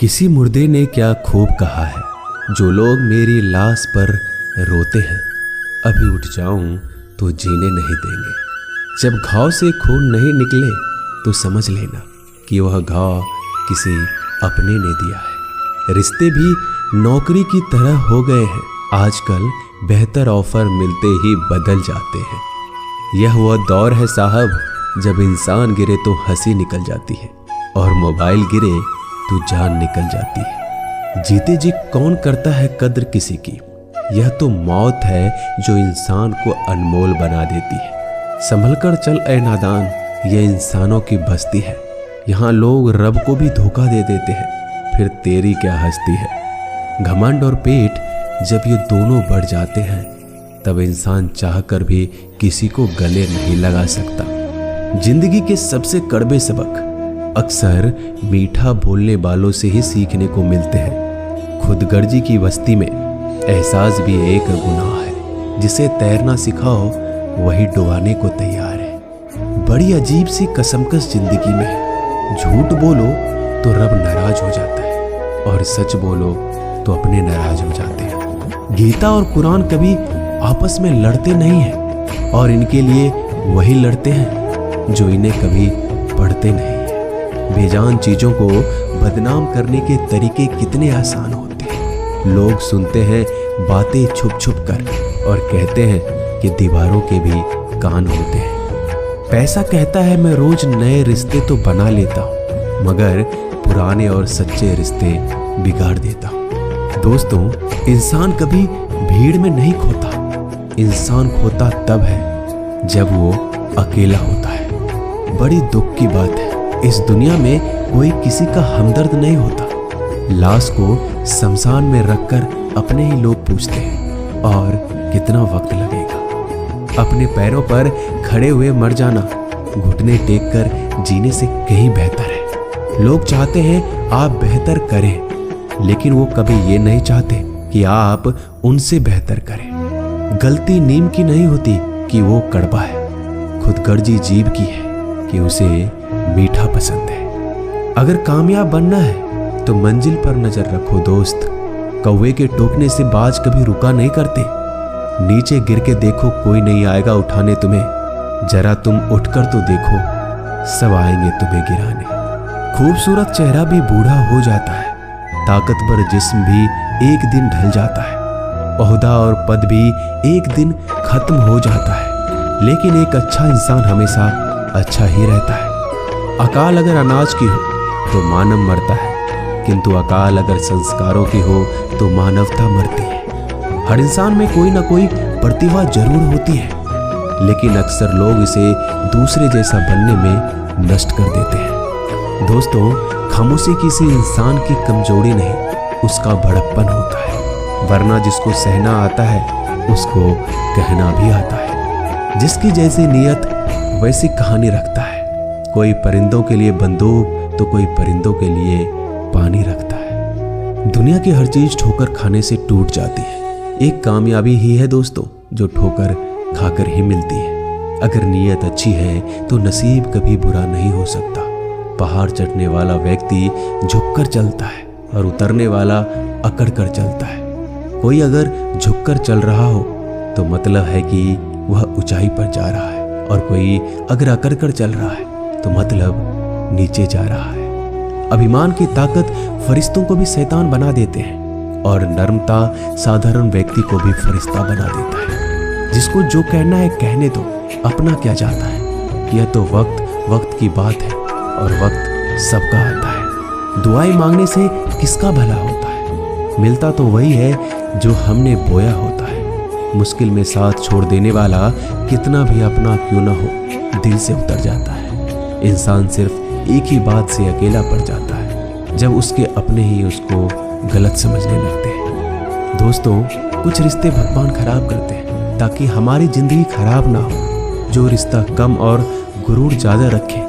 किसी मुर्दे ने क्या खूब कहा है, जो लोग मेरी लाश पर रोते हैं, अभी उठ जाऊं तो जीने नहीं देंगे। जब घाव से खून नहीं निकले तो समझ लेना कि वह घाव किसी अपने ने दिया है। रिश्ते भी नौकरी की तरह हो गए हैं, आजकल बेहतर ऑफर मिलते ही बदल जाते हैं। यह वह दौर है साहब, जब इंसान गिरे तो हंसी निकल जाती है और मोबाइल गिरे तो जान निकल जाती है। जीते जी कौन करता है कद्र किसी की, यह तो मौत है जो इंसान को अनमोल बना देती है। संभल कर चल ऐ नादान, यह इंसानों की बस्ती है। यहाँ लोग रब को भी धोखा दे देते हैं, फिर तेरी क्या हस्ती है। घमंड और पेट जब ये दोनों बढ़ जाते हैं, तब इंसान चाहकर भी किसी को गले नहीं लगा सकता। जिंदगी के सबसे कड़वे सबक अक्सर मीठा बोलने वालों से ही सीखने को मिलते हैं। खुदगर्जी की बस्ती में एहसास भी एक गुनाह है, जिसे तैरना सिखाओ वही डुबाने को तैयार है। बड़ी अजीब सी कसमकस जिंदगी में है। झूठ बोलो तो रब नाराज हो जाता है और सच बोलो तो अपने नाराज हो जाते हैं। गीता और कुरान कभी आपस में लड़ते नहीं हैं, और इनके लिए वही लड़ते हैं जो इन्हें कभी पढ़ते नहीं। बेजान चीजों को बदनाम करने के तरीके कितने आसान होते हैं। लोग सुनते हैं बातें छुप छुप कर और कहते हैं कि दीवारों के भी कान होते हैं। पैसा कहता है मैं रोज नए रिश्ते तो बना लेता हूँ, मगर पुराने और सच्चे रिश्ते बिगाड़ देता हूँ। दोस्तों, इंसान कभी भीड़ में नहीं खोता। इंसान खोता तब है जब वो अकेला होता है। बड़ी दुख की बात है, इस दुनिया में कोई किसी का हमदर्द नहीं होता। लाश को शमशान में रखकर अपने ही लोग पूछते हैं, और कितना वक्त लगेगा। अपने पैरों पर खड़े हुए मर जाना घुटने टेक कर जीने से कहीं बेहतर है। लोग चाहते हैं आप बेहतर करें, लेकिन वो कभी ये नहीं चाहते कि आप उनसे बेहतर करें। गलती नीम की नहीं होती कि वो कड़वा है, खुदगर्जी जीव की है कि उसे मीठा पसंद है। अगर कामयाब बनना है तो मंजिल पर नजर रखो दोस्त। कौवे के टोकने से बाज कभी रुका नहीं करते। नीचे गिर के देखो, कोई नहीं आएगा उठाने तुम्हें। जरा तुम उठकर तो देखो, सब आएंगे तुम्हें गिराने। खूबसूरत चेहरा भी बूढ़ा हो जाता है, ताकतवर जिस्म भी एक दिन ढल जाता है, ओहदा और पद भी एक दिन खत्म हो जाता है, लेकिन एक अच्छा इंसान हमेशा अच्छा ही रहता है। अकाल अगर अनाज की हो तो मानव मरता है, किंतु अकाल अगर संस्कारों की हो तो मानवता मरती है। हर इंसान में कोई ना कोई प्रतिभा जरूर होती है, लेकिन अक्सर लोग इसे दूसरे जैसा बनने में नष्ट कर देते हैं। दोस्तों, खामोशी किसी इंसान की कमजोरी नहीं, उसका बड़प्पन होता है। वरना जिसको सहना आता है उसको कहना भी आता है। जिसकी जैसी नियत वैसी कहानी रखता है। कोई परिंदों के लिए बंदूक तो कोई परिंदों के लिए पानी रखता है। दुनिया की हर चीज ठोकर खाने से टूट जाती है। एक कामयाबी ही है दोस्तों जो ठोकर खाकर ही मिलती है। अगर नीयत अच्छी है तो नसीब कभी बुरा नहीं हो सकता। पहाड़ चढ़ने वाला व्यक्ति झुककर चलता है और उतरने वाला अकड़ कर चलता है। कोई अगर झुककर चल रहा हो तो मतलब है कि वह ऊंचाई पर जा रहा है, और कोई अगर अकड़ कर चल रहा है तो मतलब नीचे जा रहा है। अभिमान की ताकत फरिश्तों को भी शैतान बना देते हैं, और नर्मता साधारण व्यक्ति को भी फरिश्ता बना देता है। जिसको जो कहना है कहने दो, अपना क्या जाता है। यह तो वक्त की बात है, और वक्त सबका आता है। दुआएं मांगने से किसका भला होता है। मिलता तो वही है जो हमने बोया होता है। मुश्किल में साथ छोड़ देने वाला कितना भी अपना क्यों ना हो, दिल से उतर जाता है। इंसान सिर्फ एक ही बात से अकेला पड़ जाता है, जब उसके अपने ही उसको गलत समझने लगते हैं। दोस्तों, कुछ रिश्ते भगवान खराब करते हैं ताकि हमारी जिंदगी खराब ना हो। जो रिश्ता कम और गुरूर ज्यादा रखे,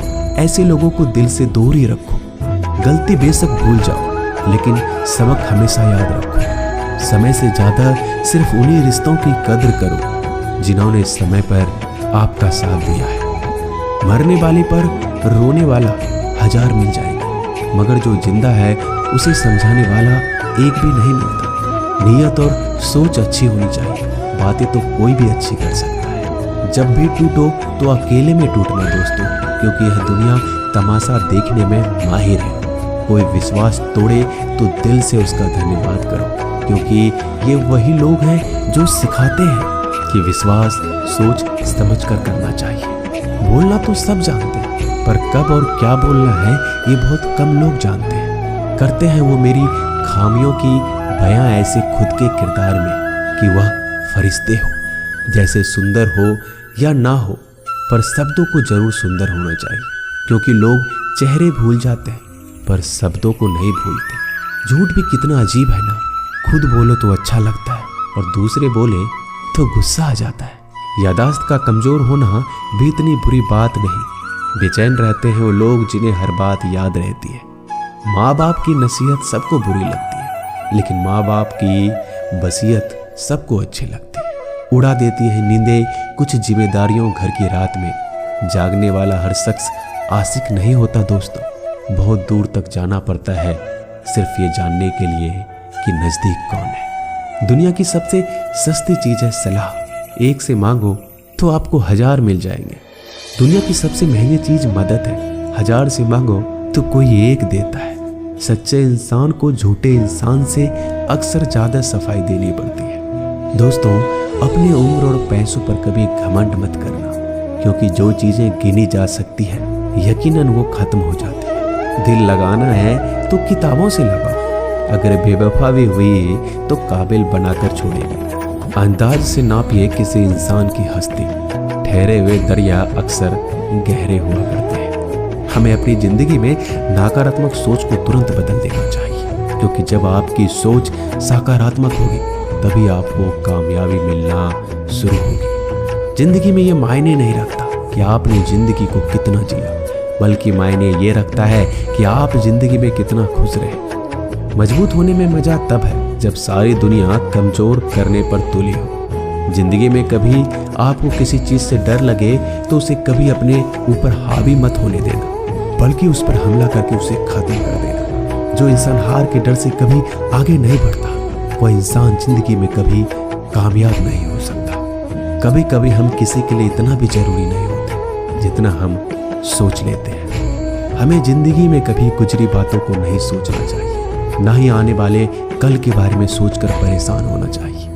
ऐसे लोगों को दिल से दूर ही रखो। गलती बेशक भूल जाओ, लेकिन सबक हमेशा याद रखो। समय से ज्यादा सिर्फ उन्हीं रिश्तों की कद्र करो जिन्होंने समय पर आपका साथ दिया है। मरने वाले पर रोने वाला 1000 मिल जाएगा, मगर जो जिंदा है उसे समझाने वाला एक भी नहीं मिलता। नीयत और सोच अच्छी होनी चाहिए, बातें तो कोई भी अच्छी कर सकता है। जब भी टूटो तो अकेले में टूटना दोस्तों, क्योंकि यह दुनिया तमाशा देखने में माहिर है। कोई विश्वास तोड़े तो दिल से उसका धन्यवाद करो, क्योंकि ये वही लोग हैं जो सिखाते हैं कि विश्वास सोच समझ कर करना चाहिए। बोलना तो सब जानते हैं, पर कब और क्या बोलना है ये बहुत कम लोग जानते हैं। करते हैं वो मेरी खामियों की बयां ऐसे खुद के किरदार में कि वह फरिश्ते हो, जैसे सुंदर हो या ना हो, पर शब्दों को जरूर सुंदर होना चाहिए, क्योंकि लोग चेहरे भूल जाते हैं पर शब्दों को नहीं भूलते। झूठ भी कितना अजीब है ना, खुद बोलो तो अच्छा लगता है और दूसरे बोले तो गुस्सा आ जाता है। यादाश्त का कमजोर होना भी इतनी बुरी बात नहीं। बेचैन रहते हैं वो लोग जिन्हें हर बात याद रहती है। माँ बाप की नसीहत सबको बुरी लगती है, लेकिन माँ बाप की वसीयत सबको अच्छी लगती है। उड़ा देती है नींदें कुछ जिम्मेदारियों घर की रात में। जागने वाला हर शख्स आशिक नहीं होता दोस्तों, बहुत दूर तक जाना पड़ता है सिर्फ ये जानने के लिए कि नजदीक कौन है। दुनिया की सबसे सस्ती चीज है सलाह। एक से मांगो तो आपको 1000 मिल जाएंगे। दुनिया की सबसे महंगी चीज मदद है। 1000 से मांगो तो कोई एक देता है। सच्चे इंसान को झूठे इंसान से अक्सर ज्यादा सफाई देनी पड़ती है। दोस्तों, अपनी उम्र और पैसों पर कभी घमंड मत करना, क्योंकि जो चीजें गिनी जा सकती है यकीनन वो खत्म हो जाती है। दिल लगाना है तो किताबों से लगाओ, अगर बेवफा भी हुई तो काबिल बनाकर छोड़ेगी। अंदाज से नापिए किसी इंसान की हस्ती। ठहरे हुए दरिया अक्सर गहरे हुआ करते हैं। हमें अपनी जिंदगी में नकारात्मक सोच को तुरंत बदल देना चाहिए, क्योंकि जब आपकी सोच सकारात्मक होगी तभी आपको कामयाबी मिलना शुरू होगी। जिंदगी में ये मायने नहीं रखता कि आपने जिंदगी को कितना जिया, बल्कि मायने ये रखता है कि आप जिंदगी में कितना खुश रहे। मजबूत होने में मजा तब है जब सारी दुनिया कमजोर करने पर तुली हो। जिंदगी में कभी आपको किसी चीज से डर लगे तो उसे कभी अपने ऊपर हावी मत होने देना, बल्कि उस पर हमला करके उसे खत्म कर देना। जो इंसान हार के डर से कभी आगे नहीं बढ़ता, वह इंसान जिंदगी में कभी कामयाब नहीं हो सकता। कभी कभी हम किसी के लिए इतना भी जरूरी नहीं होते जितना हम सोच लेते हैं। हमें जिंदगी में कभी गुजरी बातों को नहीं सोचना चाहिए, ना ही आने वाले कल के बारे में सोचकर परेशान होना चाहिए।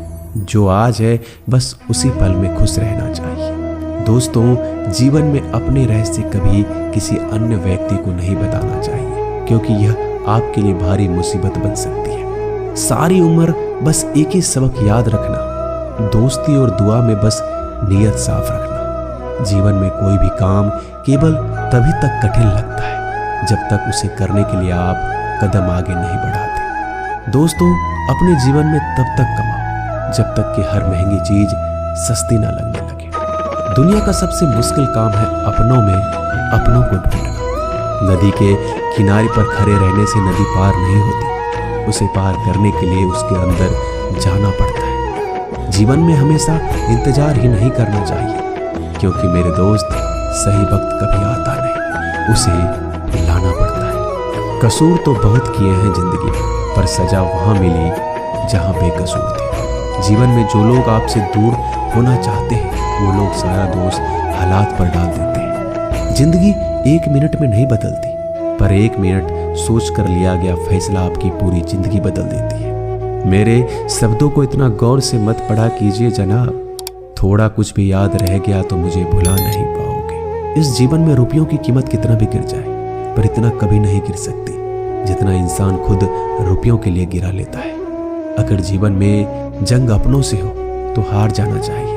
जो आज है बस उसी पल में खुश रहना चाहिए। दोस्तों, जीवन में अपने रहस्य कभी किसी अन्य व्यक्ति को नहीं बताना चाहिए, क्योंकि यह आपके लिए भारी मुसीबत बन सकती है। सारी उम्र बस एक ही सबक याद रखना, दोस्ती और दुआ में बस नीयत साफ रखना। जीवन में कोई भी काम केवल तभी तक कठिन लगता है जब तक उसे करने के लिए आप कदम आगे नहीं बढ़ाते। दोस्तों, अपने जीवन में तब तक कमाओ जब तक कि हर महंगी चीज सस्ती ना लगने लगे। दुनिया का सबसे मुश्किल काम है अपनों में अपनों को ढूंढना। नदी के किनारे पर खड़े रहने से नदी पार नहीं होती, उसे पार करने के लिए उसके अंदर जाना पड़ता है। जीवन में हमेशा इंतजार ही नहीं करना चाहिए, क्योंकि मेरे दोस्त सही वक्त कभी आता नहीं, उसे लाना पड़ता है। कसूर तो बहुत किए हैं जिंदगी में, पर सजा वहां मिली जहां बेकसूर थे। जीवन में जो लोग आपसे दूर होना चाहते हैं वो लोग सारा दोष हालात पर डाल देते हैं। जिंदगी 1 मिनट में नहीं बदलती, पर 1 मिनट सोच कर लिया गया फैसला आपकी पूरी जिंदगी बदल देती है। मेरे शब्दों को इतना गौर से मत पढ़ा कीजिए जनाब, थोड़ा कुछ भी याद रह गया तो मुझे भुला नहीं पाओगे। इस जीवन में रुपयों की कीमत कितना भी गिर जाए, पर इतना कभी नहीं गिर सकती जितना इंसान खुद रुपयों के लिए गिरा लेता है। अगर जीवन में जंग अपनों से हो तो हार जाना चाहिए,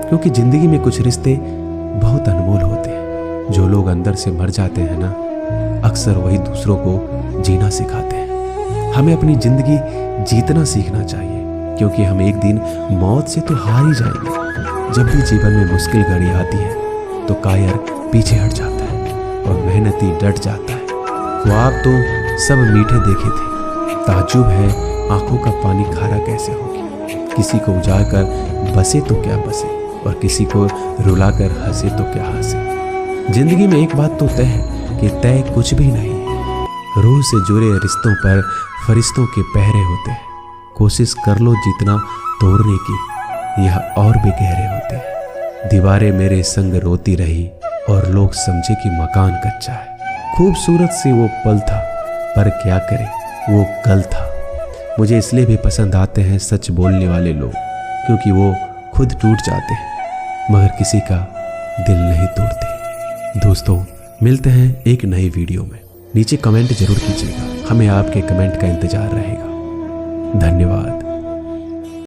क्योंकि जिंदगी में कुछ रिश्ते बहुत अनमोल होते हैं। जो लोग अंदर से मर जाते हैं ना, अक्सर वही दूसरों को जीना सिखाते हैं। हमें अपनी जिंदगी जीतना सीखना चाहिए, क्योंकि हम एक दिन मौत से तो हार ही जाएंगे। जब भी जीवन में मुश्किल घड़ी आती है तो कायर पीछे हट जाता है और मेहनती डट जाता है। ख्वाब तो सब मीठे देखे थे, ताज्जुब है आंखों का पानी खारा कैसे हो गया। किसी को उजाड़कर बसे तो क्या बसे, और किसी को रुलाकर हंसे तो क्या हंसे। जिंदगी में एक बात तो तय है कि तय कुछ भी नहीं है। रूह से जुड़े रिश्तों पर फरिश्तों के पहरे होते हैं। कोशिश कर लो जितना तोड़ने की, यह और भी गहरे होते हैं। दीवारें मेरे संग रोती रही और लोग समझे कि मकान कच्चा है। खूबसूरत सी वो पल था, पर क्या करें वो कल था। मुझे इसलिए भी पसंद आते हैं सच बोलने वाले लोग, क्योंकि वो खुद टूट जाते हैं मगर किसी का दिल नहीं तोड़ते। दोस्तों, मिलते हैं एक नई वीडियो में। नीचे कमेंट जरूर कीजिएगा, हमें आपके कमेंट का इंतजार रहेगा। धन्यवाद।